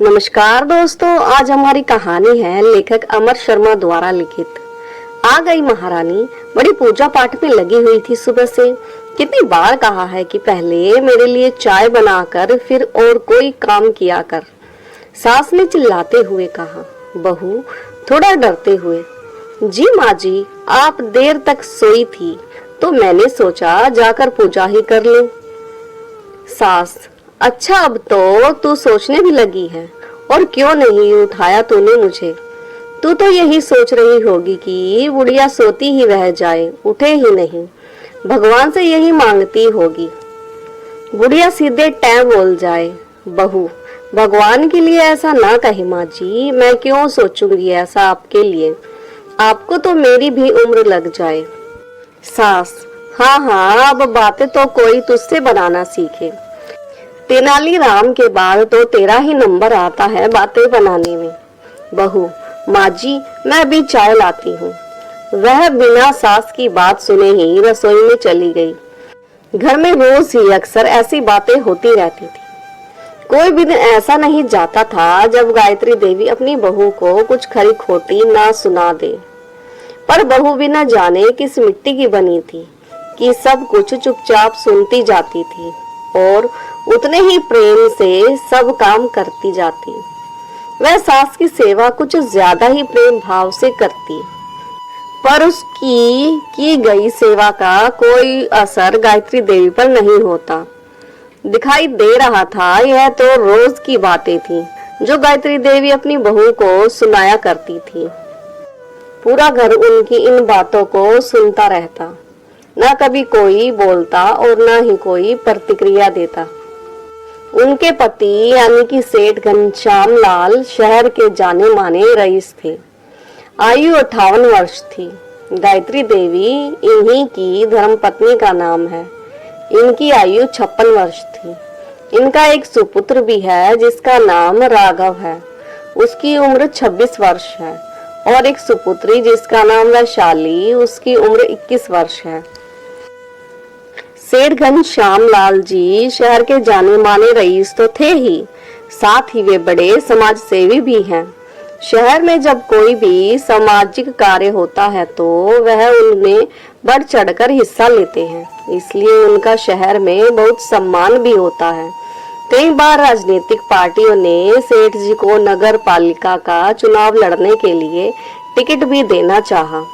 नमस्कार दोस्तों, आज हमारी कहानी है लेखक अमर शर्मा द्वारा लिखित। आ गई महारानी बड़ी पूजा पाठ में लगी हुई थी सुबह से। कितनी बार कहा है कि पहले मेरे लिए चाय बनाकर फिर और कोई काम किया कर। सास ने चिल्लाते हुए कहा। बहू थोड़ा डरते हुए, जी माँ जी, आप देर तक सोई थी तो मैंने सोचा जाकर पूजा ही कर लूं। सास, अच्छा अब तू सोचने भी लगी है, और क्यों नहीं उठाया तूने मुझे। तू तो यही सोच रही होगी कि बुढ़िया सोती ही रह जाए, उठे ही नहीं। भगवान से यही मांगती होगी बुढ़िया सीधे टैं बोल जाए। बहू, भगवान के लिए ऐसा ना कही माँ जी, मैं क्यों सोचूंगी ऐसा आपके लिए। आपको तो मेरी भी उम्र लग जाए। सास, हाँ, अब बातें तो कोई तुझसे बनाना सीखे। तेनालीराम के बाद तो तेरा ही नंबर आता है बातें बनाने में। बहू, माँ जी, मैं भी चाय लाती हूँ। वह बिना सास की बात सुने ही रसोई में चली गई। घर में रोज ही अक्सर ऐसी बातें होती रहती थी। कोई भी दिन ऐसा नहीं जाता था जब गायत्री देवी अपनी बहू को कुछ खरी खोटी ना सुना दे। पर बहू भी न जाने किस मिट्टी की बनी थी कि सब कुछ चुपचाप सुनती जाती थी और उतने ही प्रेम से सब काम करती जाती। वह सास की सेवा कुछ ज्यादा ही प्रेम भाव से करती, पर उसकी की गई सेवा का कोई असर गायत्री देवी पर नहीं होता दिखाई दे रहा था। यह तो रोज की बातें थी जो गायत्री देवी अपनी बहू को सुनाया करती थी। पूरा घर उनकी इन बातों को सुनता रहता, न कभी कोई बोलता और न ही कोई प्रतिक्रिया देता। उनके पति यानी कि सेठ घनश्याम लाल शहर के जाने माने रईस थे। आयु 58 वर्ष थी। गायत्री देवी इन्हीं की धर्मपत्नी का नाम है। इनकी आयु 56 वर्ष थी। इनका एक सुपुत्र भी है जिसका नाम राघव है, उसकी उम्र 26 वर्ष है, और एक सुपुत्री जिसका नाम वैशाली, उसकी उम्र 21 वर्ष है। सेठ घनश्याम लाल जी शहर के जाने माने रईस तो थे ही, साथ ही वे बड़े समाज सेवी भी हैं। शहर में जब कोई भी सामाजिक कार्य होता है तो वह उनमें बढ़ चढ़कर हिस्सा लेते हैं, इसलिए उनका शहर में बहुत सम्मान भी होता है। कई बार राजनीतिक पार्टियों ने सेठ जी को नगर पालिका का चुनाव लड़ने के लिए टिकट भी देना चाहा,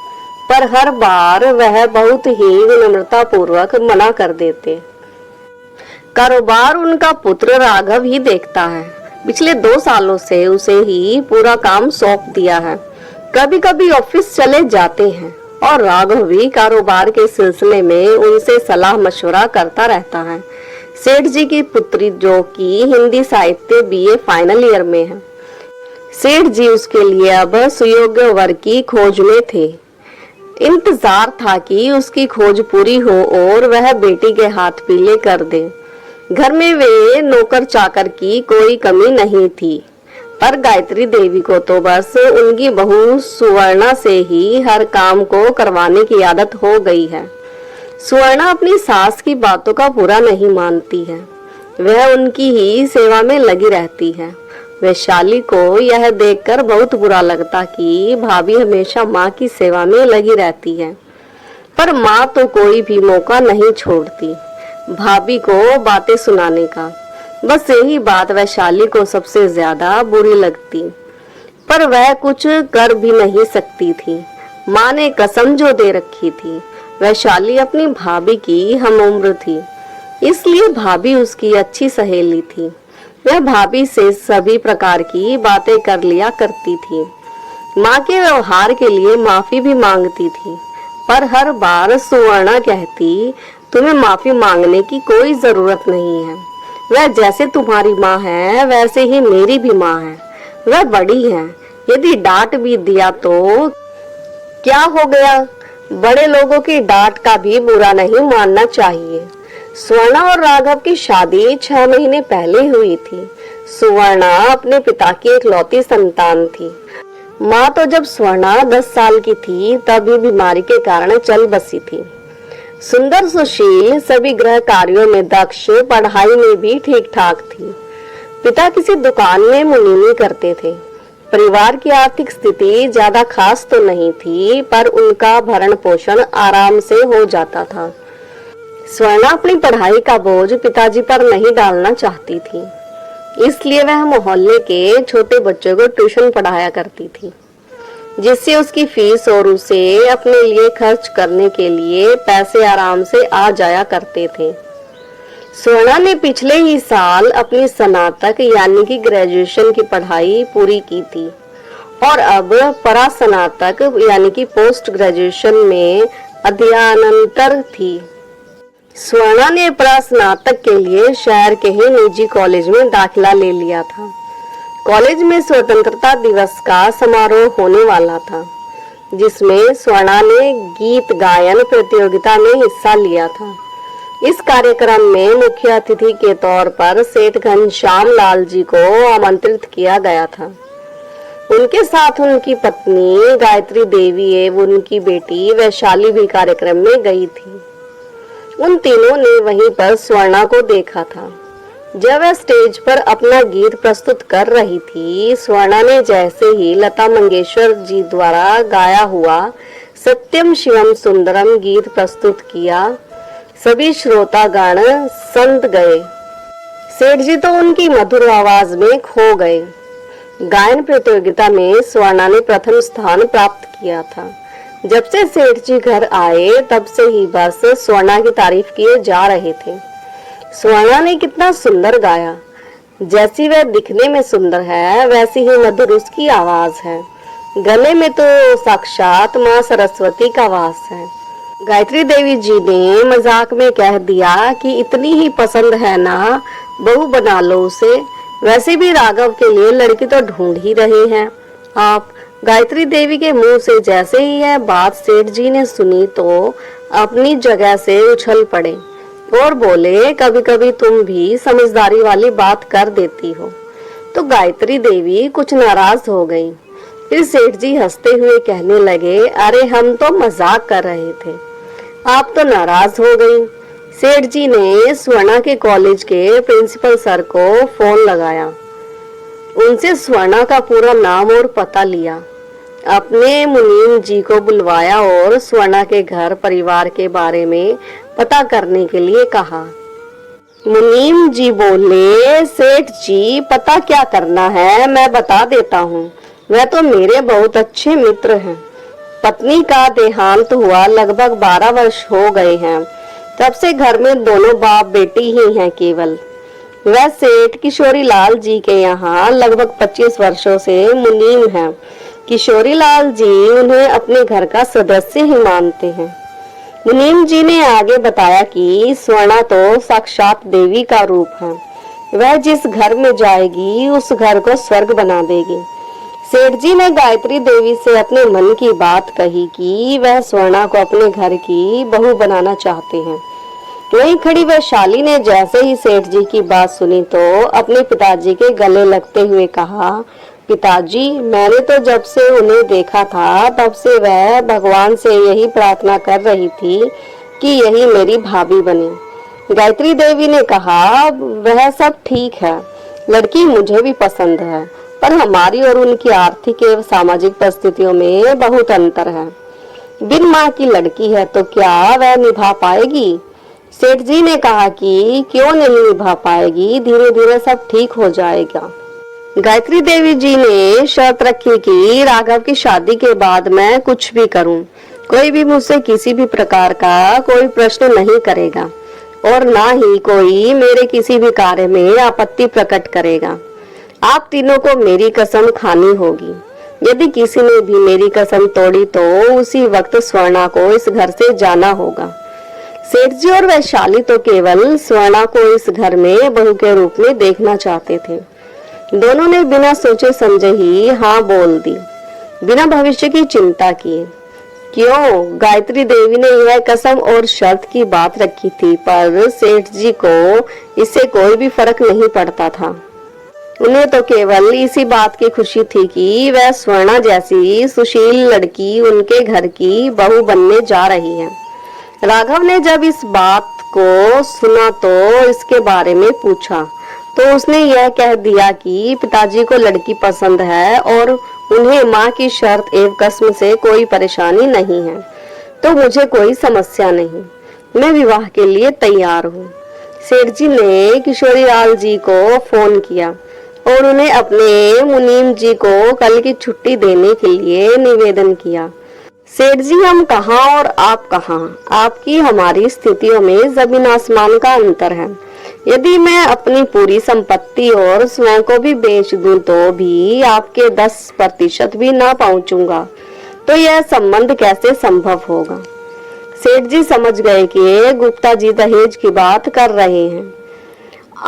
पर हर बार वह बहुत ही विनम्रता पूर्वक मना कर देते। कारोबार उनका पुत्र राघव ही देखता है। पिछले 2 सालों से उसे ही पूरा काम सौंप दिया है। कभी कभी ऑफिस चले जाते हैं और राघव भी कारोबार के सिलसिले में उनसे सलाह मशवरा करता रहता है। सेठ जी की पुत्री जो कि हिंदी साहित्य बीए फाइनल ईयर में है। सेठ जी उसके लिए अब सुयोग्य वर की खोज में थे। इंतजार था कि उसकी खोज पूरी हो और वह बेटी के हाथ पीले कर दे। घर में वे नौकर चाकर की कोई कमी नहीं थी, पर गायत्री देवी को तो बस उनकी बहू सुवर्णा से ही हर काम को करवाने की आदत हो गई है। सुवर्णा अपनी सास की बातों का बुरा नहीं मानती है, वह उनकी ही सेवा में लगी रहती है। वैशाली को यह देखकर बहुत बुरा लगता कि भाभी हमेशा माँ की सेवा में लगी रहती है, पर माँ तो कोई भी मौका नहीं छोड़ती भाभी को बातें सुनाने का। बस यही बात वैशाली को सबसे ज्यादा बुरी लगती, पर वह कुछ कर भी नहीं सकती थी। माँ ने कसम जो दे रखी थी, वैशाली अपनी भाभी की हम उम्र थी, इसलिए भाभी उसकी अच्छी सहेली थी। वह भाभी से सभी प्रकार की बातें कर लिया करती थी। माँ के व्यवहार के लिए माफी भी मांगती थी, पर हर बार सुवर्णा कहती, तुम्हें माफी मांगने की कोई जरूरत नहीं है। वह जैसे तुम्हारी माँ है वैसे ही मेरी भी माँ है। वह बड़ी है, यदि डांट भी दिया तो क्या हो गया। बड़े लोगों की डांट का भी बुरा नहीं मानना चाहिए। सुवर्णा और राघव की शादी 6 महीने पहले हुई थी। सुवर्णा अपने पिता की इकलौती संतान थी। माँ तो जब सुवर्णा 10 साल की थी तभी बीमारी के कारण चल बसी थी। सुंदर सुशील, सभी गृह कार्यों में दक्ष, पढ़ाई में भी ठीक ठाक थी। पिता किसी दुकान में मुनीमी करते थे। परिवार की आर्थिक स्थिति ज्यादा खास तो नहीं थी, पर उनका भरण पोषण आराम से हो जाता था। स्वर्णा अपनी पढ़ाई का बोझ पिताजी पर नहीं डालना चाहती थी, इसलिए वह मोहल्ले के छोटे बच्चों को ट्यूशन पढ़ाया करती थी, जिससे उसकी फीस और उसे अपने लिए खर्च करने के लिए पैसे आराम से आ जाया करते थे। स्वर्णा ने पिछले ही साल अपनी स्नातक यानी कि ग्रेजुएशन की पढ़ाई पूरी की थी और अब परास्नातक यानी कि पोस्ट ग्रेजुएशन में अध्ययनतर थी। स्वर्णा ने परास्नातक के लिए शहर के ही निजी कॉलेज में दाखिला ले लिया था। कॉलेज में स्वतंत्रता दिवस का समारोह होने वाला था, जिसमें स्वर्णा ने गीत गायन प्रतियोगिता में हिस्सा लिया था। इस कार्यक्रम में मुख्य अतिथि के तौर पर सेठ घनश्याम लाल जी को आमंत्रित किया गया था। उनके साथ उनकी पत्नी गायत्री देवी एवं उनकी बेटी वैशाली भी कार्यक्रम में गई थी। उन तीनों ने वहीं पर स्वर्णा को देखा था। जब वह स्टेज पर अपना गीत प्रस्तुत कर रही थी, स्वर्णा ने जैसे ही लता मंगेशकर जी द्वारा गाया हुआ सत्यम शिवम सुंदरम गीत प्रस्तुत किया, सभी श्रोतागण संत गए। सेठ जी तो उनकी मधुर आवाज में खो गए। गायन प्रतियोगिता में स्वर्णा ने प्रथम स्थान प्राप्त किया था। जब से सेठ जी घर आए तब से ही बस स्वर्णा की तारीफ किए जा रहे थे। स्वर्णा ने कितना सुंदर गाया। जैसी वह दिखने में सुंदर है, वैसी ही मधुर उसकी आवाज है। गले में तो साक्षात माँ सरस्वती का वास है। गायत्री देवी जी ने मजाक में कह दिया कि इतनी ही पसंद है ना, बहू बना लो उसे। वैसे भी राघव के लिए लड़की तो ढूंढ ही रहे हैं आप। गायत्री देवी के मुंह से जैसे ही यह बात सेठ जी ने सुनी तो अपनी जगह से उछल पड़े और बोले, कभी कभी तुम भी समझदारी वाली बात कर देती हो। तो गायत्री देवी कुछ नाराज हो गई। फिर सेठ जी हंसते हुए कहने लगे, अरे हम तो मजाक कर रहे थे, आप तो नाराज हो गई। सेठ जी ने स्वर्णा के कॉलेज के प्रिंसिपल सर को फोन लगाया। उनसे स्वर्णा का पूरा नाम और पता लिया। अपने मुनीम जी को बुलवाया और स्वर्णा के घर परिवार के बारे में पता करने के लिए कहा। मुनीम जी बोले, सेठ जी पता क्या करना है, मैं बता देता हूँ। वह तो मेरे बहुत अच्छे मित्र हैं। पत्नी का देहांत हुआ लगभग 12 वर्ष हो गए हैं। तब से घर में दोनों बाप बेटी ही हैं केवल। वह सेठ किशोरी लाल जी के यहाँ लगभग 25 वर्षों से मुनीम हैं। किशोरी लाल जी उन्हें अपने घर का सदस्य ही मानते हैं। मुनीम जी ने आगे बताया कि स्वर्णा तो साक्षात देवी का रूप है। वह जिस घर में जाएगी उस घर को स्वर्ग बना देगी। सेठ जी ने गायत्री देवी से अपने मन की बात कही कि वह स्वर्णा को अपने घर की बहू बनाना चाहते हैं। वहीं खड़ी वैशाली ने जैसे ही सेठ जी की बात सुनी तो अपने पिताजी के गले लगते हुए कहा, पिताजी, मैंने तो जब से उन्हें देखा था तब से वह भगवान से यही प्रार्थना कर रही थी कि यही मेरी भाभी बने। गायत्री देवी ने कहा, वह सब ठीक है, लड़की मुझे भी पसंद है, पर हमारी और उनकी आर्थिक एवं सामाजिक परिस्थितियों में बहुत अंतर है। बिन माँ की लड़की है तो क्या वह निभा पाएगी? सेठ जी ने कहा कि क्यों नहीं निभा पाएगी, धीरे धीरे सब ठीक हो जाएगा। गायत्री देवी जी ने शर्त रखी कि राघव की शादी के बाद मैं कुछ भी करूं, कोई भी मुझसे किसी भी प्रकार का कोई प्रश्न नहीं करेगा और ना ही कोई मेरे किसी भी कार्य में आपत्ति प्रकट करेगा। आप तीनों को मेरी कसम खानी होगी। यदि किसी ने भी मेरी कसम तोड़ी तो उसी वक्त स्वर्णा को इस घर से जाना होगा। सेठ जी और वैशाली तो केवल स्वर्णा को इस घर में बहू के रूप में देखना चाहते थे। दोनों ने बिना सोचे समझे ही हाँ बोल दी, बिना भविष्य की चिंता किए। क्यों? गायत्री देवी ने यह कसम और शर्त की बात रखी थी, पर सेठ जी को इससे कोई भी फर्क नहीं पड़ता था। उन्हें तो केवल इसी बात की खुशी थी कि वह स्वर्णा जैसी सुशील लड़की उनके घर की बहू बनने जा रही है। राघव ने जब इस बात को सुना तो इसके बारे में पूछा। तो उसने यह कह दिया कि पिताजी को लड़की पसंद है और उन्हें माँ की शर्त एवं कसम से कोई परेशानी नहीं है, तो मुझे कोई समस्या नहीं, मैं विवाह के लिए तैयार हूँ। सेठ जी ने किशोरी लाल जी को फोन किया और उन्हें अपने मुनीम जी को कल की छुट्टी देने के लिए निवेदन किया। सेठ जी, हम कहाँ और आप कहाँ, आपकी हमारी स्थितियों में जमीन आसमान का अंतर है। यदि मैं अपनी पूरी संपत्ति और स्वयं को भी बेच दूं तो भी आपके 10% भी ना पहुंचूंगा, तो यह संबंध कैसे संभव होगा। सेठ जी समझ गए कि गुप्ता जी दहेज की बात कर रहे हैं।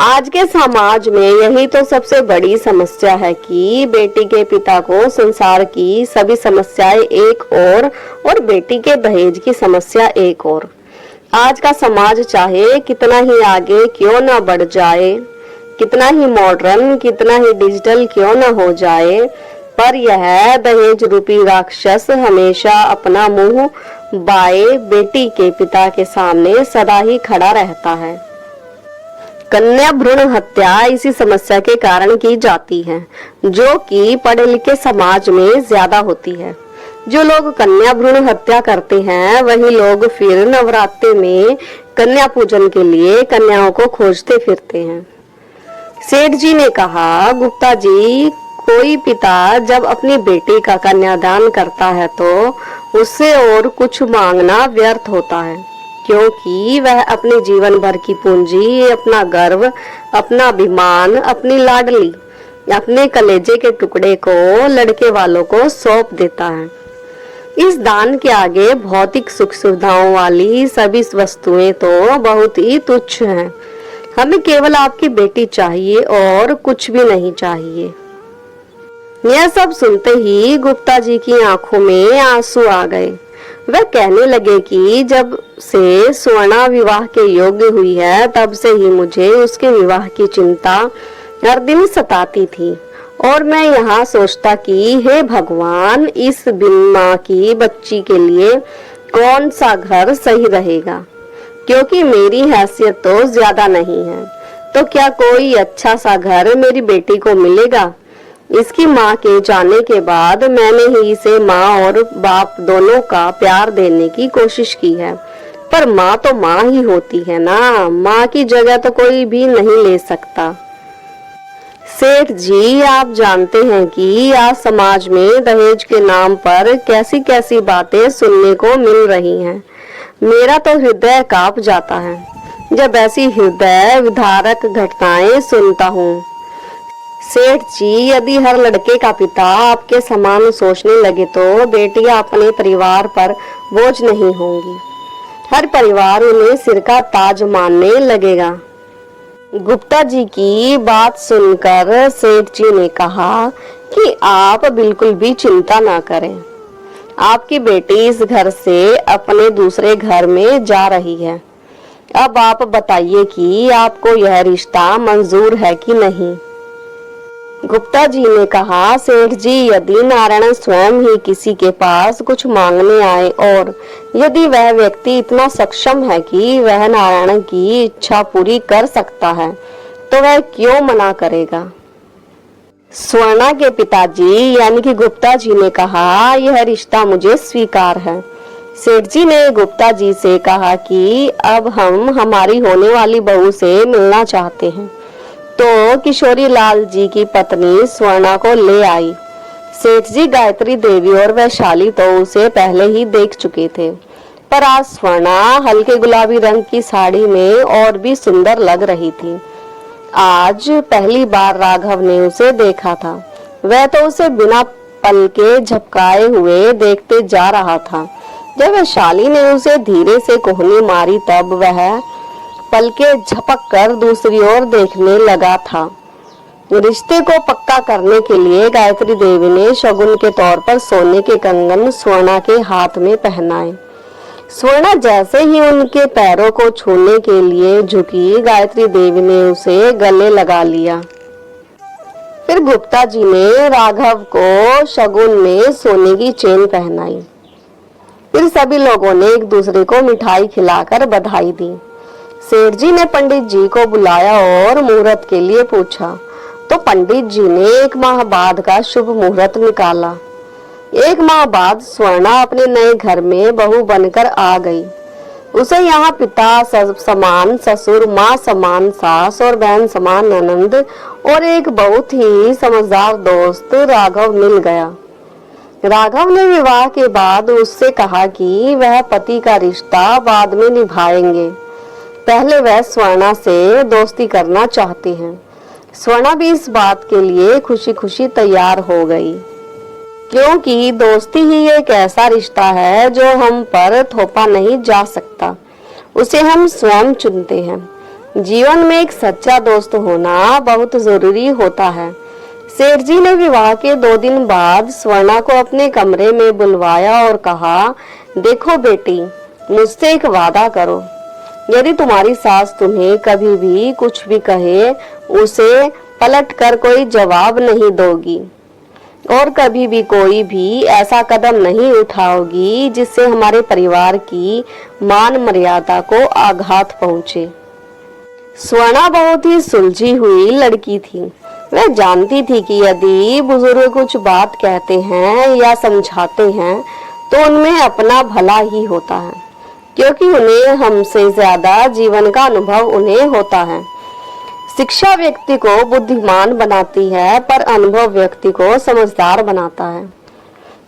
आज के समाज में यही तो सबसे बड़ी समस्या है कि बेटी के पिता को संसार की सभी समस्याएं एक और बेटी के दहेज की समस्या एक और। आज का समाज चाहे कितना ही आगे क्यों ना बढ़ जाए, कितना ही मॉडर्न, कितना ही डिजिटल क्यों ना हो जाए, पर यह दहेज रूपी राक्षस हमेशा अपना मुंह बाए बेटी के पिता के सामने सदा ही खड़ा रहता है। कन्या भ्रूण हत्या इसी समस्या के कारण की जाती है, जो कि पढ़े लिखे समाज में ज्यादा होती है। जो लोग कन्या भ्रूण हत्या करते हैं वही लोग फिर नवरात्रि में कन्या पूजन के लिए कन्याओं को खोजते फिरते हैं। सेठ जी ने कहा, गुप्ता जी, कोई पिता जब अपनी बेटी का कन्यादान करता है तो उससे और कुछ मांगना व्यर्थ होता है, क्योंकि वह अपने जीवन भर की पूंजी, अपना गर्व, अपना अभिमान, अपनी लाडली, अपने कलेजे के टुकड़े को लड़के वालों को सौंप देता है। इस दान के आगे भौतिक सुख सुविधाओं वाली सभी वस्तुएं तो बहुत ही तुच्छ हैं। हमें केवल आपकी बेटी चाहिए और कुछ भी नहीं चाहिए। यह सब सुनते ही गुप्ता जी की आंखों में आंसू आ गए। वह कहने लगे कि जब से स्वर्णा विवाह के योग्य हुई है तब से ही मुझे उसके विवाह की चिंता हर दिन सताती थी, और मैं यहाँ सोचता कि हे भगवान, इस बिन माँ की बच्ची के लिए कौन सा घर सही रहेगा, क्योंकि मेरी हैसियत तो ज्यादा नहीं है, तो क्या कोई अच्छा सा घर मेरी बेटी को मिलेगा। इसकी माँ के जाने के बाद मैंने ही इसे माँ और बाप दोनों का प्यार देने की कोशिश की है, पर माँ तो माँ ही होती है ना, माँ की जगह तो कोई भी नहीं ले सकता। सेठ जी, आप जानते हैं कि आज समाज में दहेज के नाम पर कैसी कैसी बातें सुनने को मिल रही हैं। मेरा तो हृदय कांप जाता है जब ऐसी हृदय विदारक घटनाएं सुनता हूँ। सेठ जी, यदि हर लड़के का पिता आपके समान सोचने लगे तो बेटियां अपने परिवार पर बोझ नहीं होंगी, हर परिवार उन्हें सिर का ताज मानने लगेगा। गुप्ता जी की बात सुनकर सेठ जी ने कहा कि आप बिल्कुल भी चिंता ना करें, आपकी बेटी इस घर से अपने दूसरे घर में जा रही है। अब आप बताइए कि आपको यह रिश्ता मंजूर है कि नहीं। गुप्ता जी ने कहा, सेठ जी, यदि नारायण स्वयं ही किसी के पास कुछ मांगने आए और यदि वह व्यक्ति इतना सक्षम है कि वह नारायण की इच्छा पूरी कर सकता है, तो वह क्यों मना करेगा। स्वर्णा के पिताजी यानी कि गुप्ता जी ने कहा, यह रिश्ता मुझे स्वीकार है। सेठ जी ने गुप्ता जी से कहा कि अब हम हमारी होने वाली बहू से मिलना चाहते हैं, तो किशोरी लाल जी की पत्नी स्वर्णा को ले आई। सेठ जी गायत्री देवी और वैशाली तो उसे पहले ही देख चुके थे, पर आज स्वर्णा हल्के गुलाबी रंग की साड़ी में और भी सुंदर लग रही थी। आज पहली बार राघव ने उसे देखा था। वह तो उसे बिना पल के झपकाए हुए देखते जा रहा था। जब वैशाली ने उसे धीरे से कोहनी मारी तब वह पलके झपक कर दूसरी ओर देखने लगा था। रिश्ते को पक्का करने के लिए गायत्री देवी ने शगुन के तौर पर सोने के कंगन स्वर्णा के हाथ में पहनाए। स्वर्णा जैसे ही उनके पैरों को छूने के लिए झुकी, गायत्री देवी ने उसे गले लगा लिया। फिर गुप्ता जी ने राघव को शगुन में सोने की चेन पहनाई। फिर सभी लोगों ने एक दूसरे को मिठाई खिलाकर बधाई दी। सेठ जी ने पंडित जी को बुलाया और मुहूर्त के लिए पूछा, तो पंडित जी ने 1 माह बाद का शुभ मुहूर्त निकाला। 1 माह बाद स्वर्णा अपने नए घर में बहू बनकर आ गई। उसे यहाँ पिता समान ससुर, माँ समान सास और बहन समान ननंद और एक बहुत ही समझदार दोस्त राघव मिल गया। राघव ने विवाह के बाद उससे कहा कि वह पति का रिश्ता बाद में निभाएंगे, पहले वह स्वर्णा से दोस्ती करना चाहते हैं। स्वर्णा भी इस बात के लिए खुशी खुशी तैयार हो गई, क्योंकि दोस्ती ही एक ऐसा रिश्ता है जो हम पर थोपा नहीं जा सकता, उसे हम स्वयं चुनते हैं। जीवन में एक सच्चा दोस्त होना बहुत जरूरी होता है। सेठ जी ने विवाह के 2 दिन बाद स्वर्णा को अपने कमरे में बुलवाया और कहा, देखो बेटी, मुझसे एक वादा करो, यदि तुम्हारी सास तुम्हें कभी भी कुछ भी कहे, उसे पलट कर कोई जवाब नहीं दोगी और कभी भी कोई भी ऐसा कदम नहीं उठाओगी जिससे हमारे परिवार की मान मर्यादा को आघात पहुंचे। स्वर्णा बहुत ही सुलझी हुई लड़की थी। वह जानती थी कि यदि बुजुर्ग कुछ बात कहते हैं या समझाते हैं तो उनमें अपना भला ही होता है, क्योंकि उन्हें हमसे ज्यादा जीवन का अनुभव उन्हें होता है। शिक्षा व्यक्ति को बुद्धिमान बनाती है, पर अनुभव व्यक्ति को समझदार बनाता है।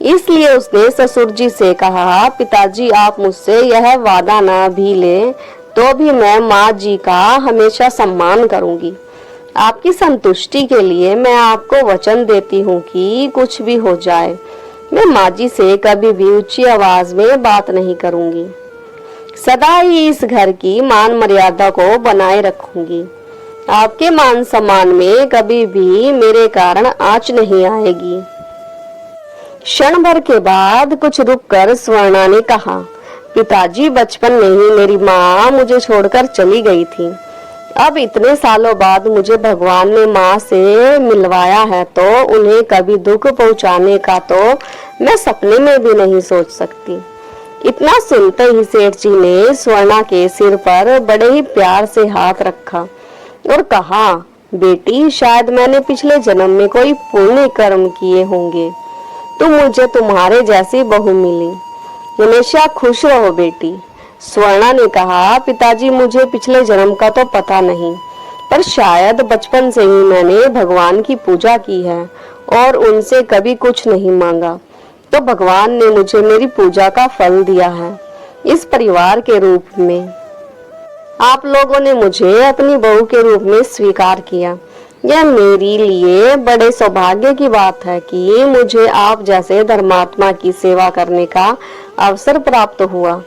इसलिए उसने ससुर जी से कहा, पिताजी आप मुझसे यह वादा ना भी ले तो भी मैं माँ जी का हमेशा सम्मान करूंगी। आपकी संतुष्टि के लिए मैं आपको वचन देती हूँ कि कुछ भी हो जाए, मैं माँ जी से कभी भी ऊंची आवाज में बात नहीं करूंगी। सदा ही इस घर की मान मर्यादा को बनाए रखूंगी। आपके मान सम्मान में कभी भी मेरे कारण आंच नहीं आएगी। क्षण भर के बाद कुछ रुककर स्वर्णा ने कहा, पिताजी बचपन में ही मेरी माँ मुझे छोड़कर चली गई थी। अब इतने सालों बाद मुझे भगवान ने माँ से मिलवाया है, तो उन्हें कभी दुख पहुँचाने का तो मैं सपने में भी नहीं सोच सकती। इतना सुनते ही सेठ जी ने स्वर्णा के सिर पर बड़े ही प्यार से हाथ रखा और कहा, बेटी शायद मैंने पिछले जन्म में कोई पुण्य कर्म किए होंगे, तो मुझे तुम्हारे जैसी बहू मिली। हमेशा खुश रहो बेटी। स्वर्णा ने कहा, पिताजी मुझे पिछले जन्म का तो पता नहीं, पर शायद बचपन से ही मैंने भगवान की पूजा की है और उनसे कभी कुछ नहीं मांगा, तो भगवान ने मुझे मेरी पूजा का फल दिया है। इस परिवार के रूप में आप लोगों ने मुझे अपनी बहू के रूप में स्वीकार किया। यह मेरे लिए बड़े सौभाग्य की बात है कि मुझे आप जैसे धर्मात्मा की सेवा करने का अवसर प्राप्त हुआ।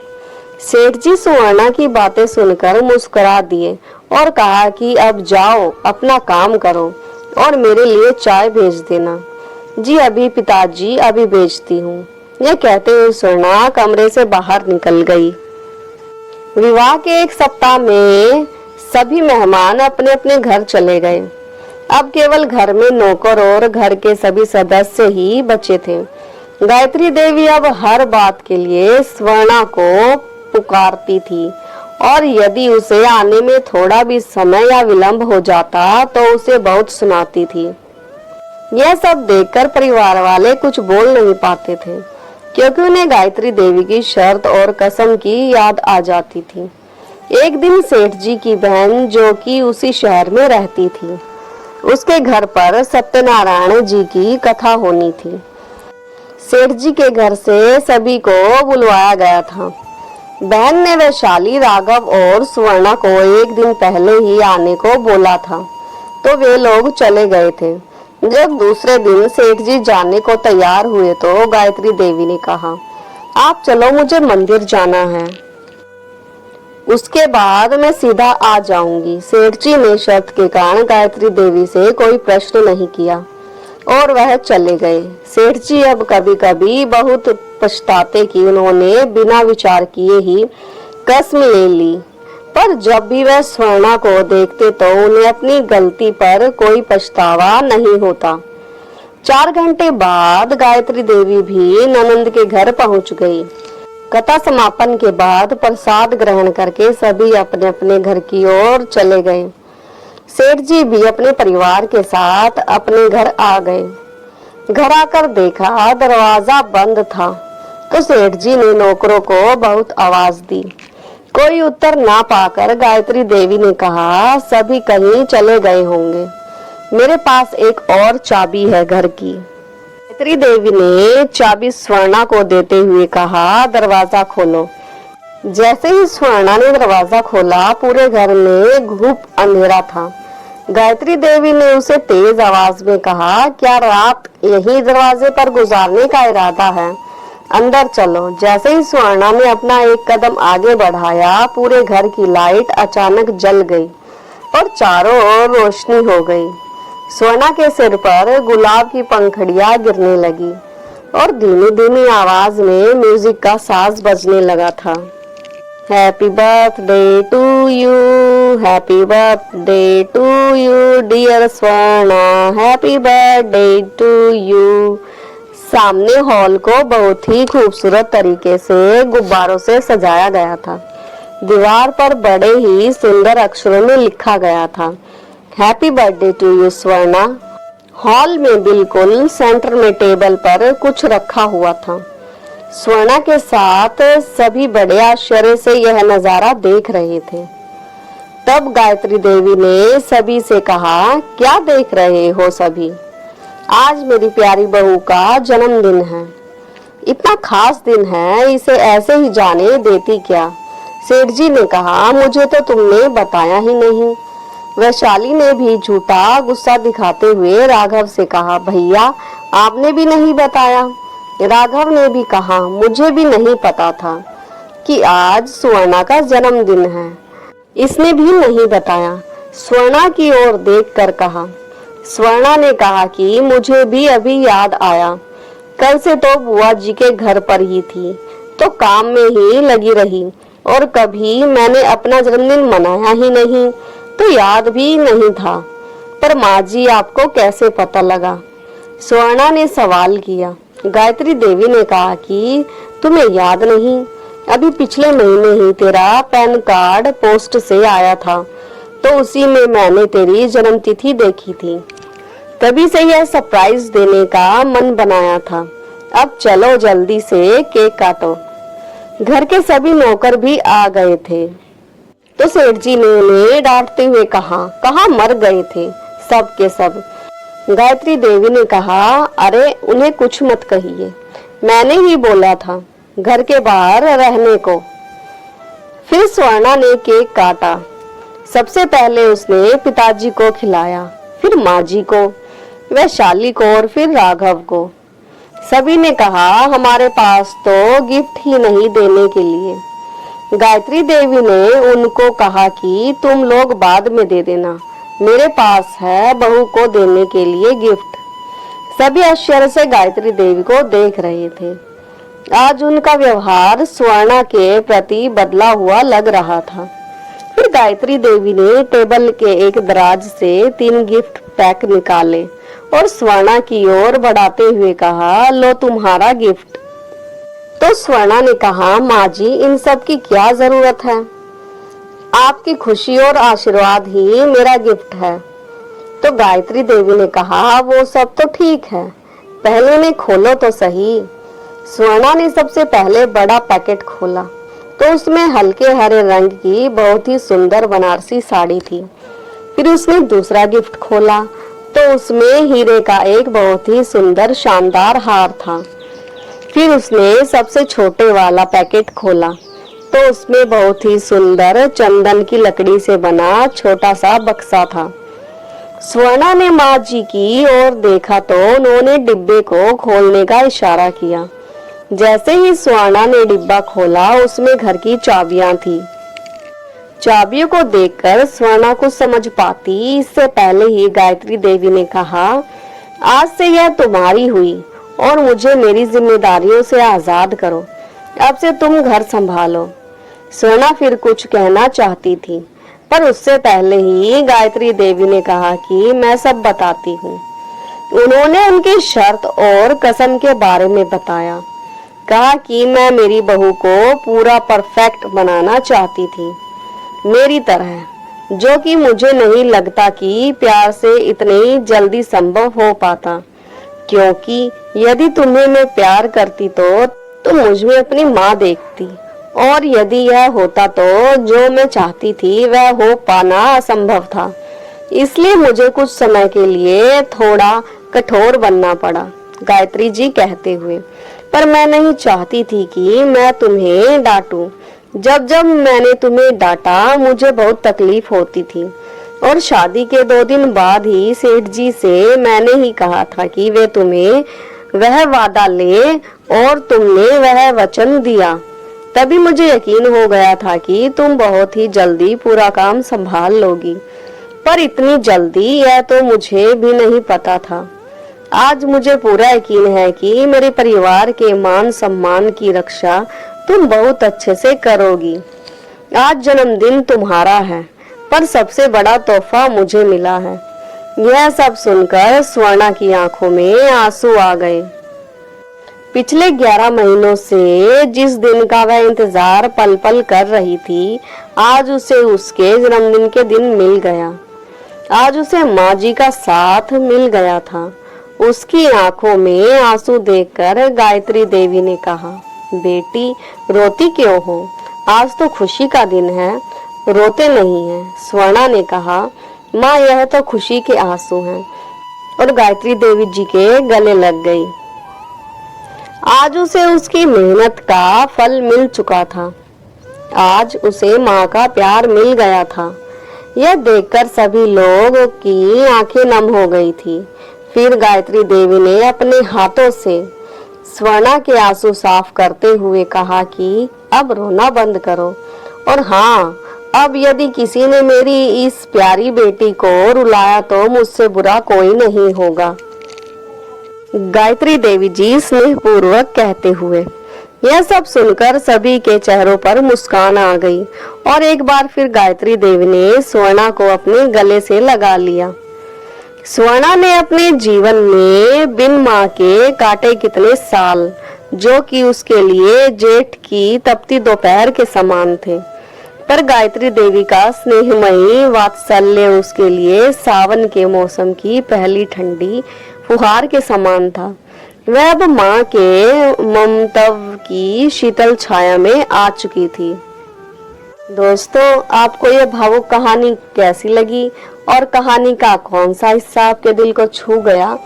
सेठ जी स्वर्णा की बातें सुनकर मुस्कुरा दिए और कहा कि अब जाओ अपना काम करो और मेरे लिए चाय भेज देना। जी अभी पिताजी, अभी भेजती हूँ। यह कहते हुए स्वर्णा कमरे से बाहर निकल गई। विवाह के 1 सप्ताह में सभी मेहमान अपने अपने घर चले गए। अब केवल घर में नौकर और घर के सभी सदस्य ही बचे थे। गायत्री देवी अब हर बात के लिए स्वर्णा को पुकारती थी और यदि उसे आने में थोड़ा भी समय या विलंब हो जाता तो उसे बहुत सुनाती थी। यह सब देखकर परिवार वाले कुछ बोल नहीं पाते थे, क्योंकि उन्हें गायत्री देवी की शर्त और कसम की याद आ जाती थी। एक दिन सेठ जी की बहन, जो कि उसी शहर में रहती थी, उसके घर पर सत्यनारायण जी की कथा होनी थी। सेठ जी के घर से सभी को बुलवाया गया था। बहन ने वैशाली, राघव और स्वर्णा को 1 दिन पहले ही आने को बोला था, तो वे लोग चले गए थे। जब दूसरे दिन सेठ जी जाने को तैयार हुए तो गायत्री देवी ने कहा, आप चलो, मुझे मंदिर जाना है, उसके बाद मैं सीधा आ जाऊंगी। सेठ जी ने शर्त के कारण गायत्री देवी से कोई प्रश्न नहीं किया और वह चले गए। सेठ जी अब कभी कभी बहुत पछताते कि उन्होंने बिना विचार किए ही कसम ले ली, पर जब भी वह स्वर्णा को देखते तो उन्हें अपनी गलती पर कोई पछतावा नहीं होता। 4 घंटे बाद गायत्री देवी भी ननंद के घर पहुंच गई। कथा समापन के बाद प्रसाद ग्रहण करके सभी अपने अपने घर की ओर चले गए। सेठ जी भी अपने परिवार के साथ अपने घर आ गए। घर आकर देखा दरवाजा बंद था, तो सेठ जी ने नौकरों को बहुत आवाज दी। कोई उत्तर ना पाकर गायत्री देवी ने कहा, सभी कहीं चले गए होंगे, मेरे पास एक और चाबी है घर की। गायत्री देवी ने चाबी स्वर्णा को देते हुए कहा, दरवाजा खोलो। जैसे ही स्वर्णा ने दरवाजा खोला, पूरे घर में घुप अंधेरा था। गायत्री देवी ने उसे तेज आवाज में कहा, क्या रात यही दरवाजे पर गुजारने का इरादा है? अंदर चलो। जैसे ही स्वर्णा ने अपना एक कदम आगे बढ़ाया, पूरे घर की लाइट अचानक जल गई और चारों ओर रोशनी हो गई। स्वर्णा के सिर पर गुलाब की पंखड़ियां गिरने लगी और धीमी धीमी आवाज में म्यूजिक का साज बजने लगा था। Happy birthday to you, happy birthday to you dear Swarna, happy birthday to you. सामने हॉल को बहुत ही खूबसूरत तरीके से गुब्बारों से सजाया गया था। दीवार पर बड़े ही सुंदर अक्षरों में लिखा गया था, happy birthday to you Swarna. Hall में बिल्कुल सेंटर में टेबल पर कुछ रखा हुआ था। स्वर्णा के साथ सभी बड़े आश्चर्य से यह नजारा देख रहे थे। तब गायत्री देवी ने सभी से कहा, क्या देख रहे हो सभी? आज मेरी प्यारी बहू का जन्मदिन है। इतना खास दिन है, इसे ऐसे ही जाने देती क्या? सेठ जी ने कहा, मुझे तो तुमने बताया ही नहीं। वैशाली ने भी झूठा गुस्सा दिखाते हुए राघव से कहा, भैया आपने भी नहीं बताया। राघव ने भी कहा, मुझे भी नहीं पता था कि आज स्वर्णा का जन्मदिन है। इसने भी नहीं बताया। स्वर्णा की ओर देखकर कहा। स्वर्णा ने कहा कि मुझे भी अभी याद आया, कल से तो बुआ जी के घर पर ही थी, तो काम में ही लगी रही और कभी मैंने अपना जन्मदिन मनाया ही नहीं, तो याद भी नहीं था। पर माँ जी आपको कैसे पता लगा? स्वर्णा ने सवाल किया। गायत्री देवी ने कहा कि तुम्हें याद नहीं, अभी पिछले महीने ही तेरा पैन कार्ड पोस्ट से आया था, तो उसी में मैंने तेरी जन्म तिथि देखी थी, तभी से यह सरप्राइज देने का मन बनाया था। अब चलो जल्दी से केक काटो। घर के सभी नौकर भी आ गए थे, तो सेठ जी ने उन्हें डांटते हुए कहा, कहाँ मर गए थे सब के सब। गायत्री देवी ने कहा, अरे उन्हें कुछ मत कहिए, मैंने ही बोला था घर के बाहर रहने को। फिर स्वर्णा ने केक काटा। सबसे पहले उसने पिताजी को खिलाया, फिर माँ जी को, वैशाली को और फिर राघव को। सभी ने कहा, हमारे पास तो गिफ्ट ही नहीं देने के लिए। गायत्री देवी ने उनको कहा कि तुम लोग बाद में दे देना, मेरे पास है बहू को देने के लिए गिफ्ट। सभी आश्चर्य से गायत्री देवी को देख रहे थे। आज उनका व्यवहार स्वर्णा के प्रति बदला हुआ लग रहा था। फिर गायत्री देवी ने टेबल के एक दराज से 3 गिफ्ट पैक निकाले और स्वर्णा की ओर बढ़ाते हुए कहा, लो तुम्हारा गिफ्ट। तो स्वर्णा ने कहा, माँ जी इन सब की क्या जरूरत है? आपकी खुशी और आशीर्वाद ही मेरा गिफ्ट है। तो गायत्री देवी ने कहा, वो सब तो ठीक है, पहले इन्हें खोलो तो सही। स्वर्णा ने सबसे पहले बड़ा पैकेट खोला, तो उसमें हल्के हरे रंग की बहुत ही सुंदर बनारसी साड़ी थी। फिर उसने दूसरा गिफ्ट खोला, तो उसमें हीरे का एक बहुत ही सुंदर शानदार हार था। फिर उसने सबसे छोटे वाला पैकेट खोला, तो उसमें बहुत ही सुंदर चंदन की लकड़ी से बना छोटा सा बक्सा था। स्वर्णा ने माँ जी की ओर देखा तो उन्होंने डिब्बे को खोलने का इशारा किया। जैसे ही स्वर्णा ने डिब्बा खोला, उसमें घर की चाबियां थी। चाबियों को देखकर स्वर्णा कुछ समझ पाती इससे पहले ही गायत्री देवी ने कहा, आज से यह तुम्हारी हुई और मुझे मेरी जिम्मेदारियों से आजाद करो। अब से तुम घर संभालो। स्वर्णा फिर कुछ कहना चाहती थी, पर उससे पहले ही गायत्री देवी ने कहा कि मैं सब बताती हूँ। उन्होंने उनकी शर्त और कसम के बारे में बताया। कहा कि मैं मेरी बहू को पूरा परफेक्ट बनाना चाहती थी, मेरी तरह, जो कि मुझे नहीं लगता कि प्यार से इतनी जल्दी संभव हो पाता, क्योंकि यदि तुम्हें मैं प्यार करती तो मुझ में अपनी माँ देखती, और यदि यह होता तो जो मैं चाहती थी वह हो पाना असंभव था। इसलिए मुझे कुछ समय के लिए थोड़ा कठोर बनना पड़ा, गायत्री जी कहते हुए। पर मैं नहीं चाहती थी कि मैं तुम्हें डांटूं। जब जब मैंने तुम्हें डांटा मुझे बहुत तकलीफ होती थी, और शादी के 2 दिन बाद ही सेठ जी से मैंने ही कहा था कि वे तुम्हें वह वादा ले, और तुमने वह वचन दिया। तभी मुझे यकीन हो गया था कि तुम बहुत ही जल्दी पूरा काम संभाल लोगी, पर इतनी जल्दी यह तो मुझे भी नहीं पता था। आज मुझे पूरा यकीन है कि मेरे परिवार के मान सम्मान की रक्षा तुम बहुत अच्छे से करोगी। आज जन्मदिन तुम्हारा है, पर सबसे बड़ा तोहफा मुझे मिला है। यह सब सुनकर स्वर्णा की आंखों में आंसू आ गए। पिछले 11 महीनों से जिस दिन का वह इंतजार पल पल कर रही थी, आज उसे उसके जन्मदिन के दिन मिल गया। आज उसे माँ जी का साथ मिल गया था। उसकी आंखों में आंसू देखकर गायत्री देवी ने कहा, बेटी रोती क्यों हो? आज तो खुशी का दिन है, रोते नहीं है। स्वर्णा ने कहा, माँ यह तो खुशी के आंसू हैं, और गायत्री देवी जी के गले लग गई। आज उसे उसकी मेहनत का फल मिल चुका था। आज उसे माँ का प्यार मिल गया था। यह देखकर सभी लोगों की आंखें नम हो गई थी। फिर गायत्री देवी ने अपने हाथों से स्वर्णा के आंसू साफ करते हुए कहा कि अब रोना बंद करो, और हाँ, अब यदि किसी ने मेरी इस प्यारी बेटी को रुलाया तो मुझसे बुरा कोई नहीं होगा। गायत्री देवी जी स्नेहपूर्वक कहते हुए। यह सब सुनकर सभी के चेहरों पर मुस्कान आ गई, और एक बार फिर गायत्री देवी ने स्वर्णा को अपने गले से लगा लिया। स्वर्णा ने अपने जीवन में बिन माँ के काटे कितने साल, जो कि उसके लिए जेठ की तपती दोपहर के समान थे, पर गायत्री देवी का स्नेहमयी वात्सल्य उसके लिए सावन के मौसम की पहली ठंडी फुहार के समान था। वह अब माँ के ममतव की शीतल छाया में आ चुकी थी। दोस्तों, आपको यह भावुक कहानी कैसी लगी, और कहानी का कौन सा हिस्सा आपके दिल को छू गया,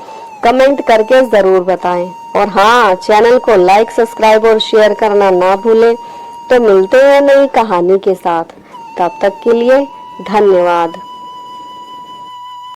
कमेंट करके जरूर बताएं। और हाँ, चैनल को लाइक, सब्सक्राइब और शेयर करना ना भूलें। तो मिलते हैं नई कहानी के साथ। तब तक के लिए धन्यवाद।